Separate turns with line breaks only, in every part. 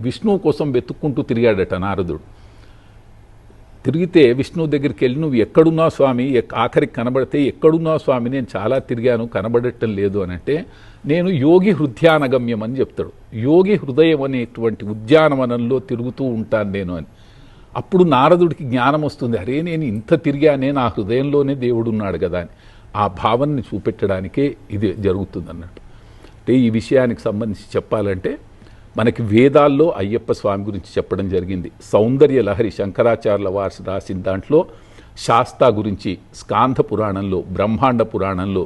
విష్ణువు కోసం వెతుక్కుంటూ తిరిగాడట నారదుడు. తిరిగితే విష్ణువు దగ్గరికి వెళ్ళి నువ్వు ఎక్కడున్నావు స్వామి, ఆఖరికి కనబడితే ఎక్కడున్నావు స్వామి, నేను చాలా తిరిగాను కనబడటం లేదు అని అంటే, నేను యోగి హృదయానగమ్యం అని చెప్తాడు. యోగి హృదయం అనేటువంటి ఉద్యానవనంలో తిరుగుతూ ఉంటాను నేను అని. అప్పుడు నారదుడికి జ్ఞానం వస్తుంది, అరే నేను ఇంత తిరిగానే, నా హృదయంలోనే దేవుడు ఉన్నాడు కదా అని. ఆ భావనని చూపెట్టడానికే ఇది జరుగుతుంది అన్నట్టు. అంటే ఈ విషయానికి సంబంధించి చెప్పాలంటే మనకి వేదాల్లో అయ్యప్ప స్వామి గురించి చెప్పడం జరిగింది. సౌందర్య లహరి శంకరాచార్యుల వారు రాసిన దాంట్లో శాస్తా గురించి, స్కాంధ పురాణంలో, బ్రహ్మాండ పురాణంలో,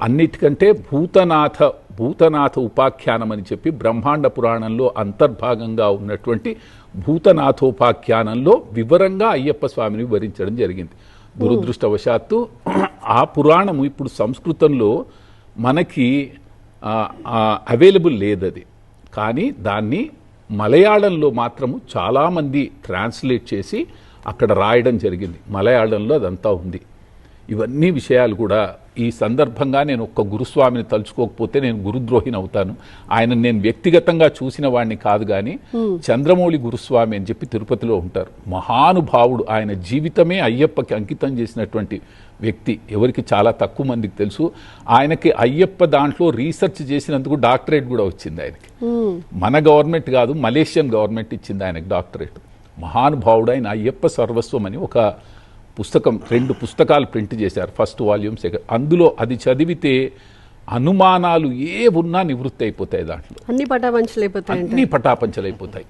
అన్నిటికంటే భూతనాథ ఉపాఖ్యానం అని చెప్పి బ్రహ్మాండ పురాణంలో అంతర్భాగంగా ఉన్నటువంటి భూతనాథోపాఖ్యానంలో వివరంగా అయ్యప్ప స్వామిని వివరించడం జరిగింది. దురదృష్టవశాత్తు ఆ పురాణము ఇప్పుడు సంస్కృతంలో మనకి అవైలబుల్ లేదది. కానీ దాన్ని మలయాళంలో మాత్రము చాలామంది ట్రాన్స్లేట్ చేసి అక్కడ రాయడం జరిగింది. మలయాళంలో అదంతా ఉంది. ఇవన్నీ విషయాలు కూడా ఈ సందర్భంగా నేను ఒక్క గురుస్వామిని తలుచుకోకపోతే నేను గురుద్రోహిని అవుతాను. ఆయన నేను వ్యక్తిగతంగా చూసిన వాడిని కాదు, కానీ చంద్రమౌళి గురుస్వామి అని చెప్పి తిరుపతిలో ఉంటారు. మహానుభావుడు. ఆయన జీవితమే అయ్యప్పకి అంకితం చేసినటువంటి వ్యక్తి. ఎవరికి చాలా తక్కువ మందికి తెలుసు. ఆయనకి అయ్యప్ప దాంట్లో రీసెర్చ్ చేసినందుకు డాక్టరేట్ కూడా వచ్చింది ఆయనకి. మన గవర్నమెంట్ కాదు, మలేషియన్ గవర్నమెంట్ ఇచ్చింది ఆయనకి డాక్టరేట్. మహానుభావుడు. ఆయన అయ్యప్ప సర్వస్వం అని ఒక పుస్తకం, 2 పుస్తకాలు ప్రింట్ చేశారు, ఫస్ట్ వాల్యూమ్, సెకండ్. అందులో అది చదివితే అనుమానాలు ఏ ఉన్నా నివృత్తి అయిపోతాయి. దాంట్లో అన్ని పటాపంచలైపోతాయి.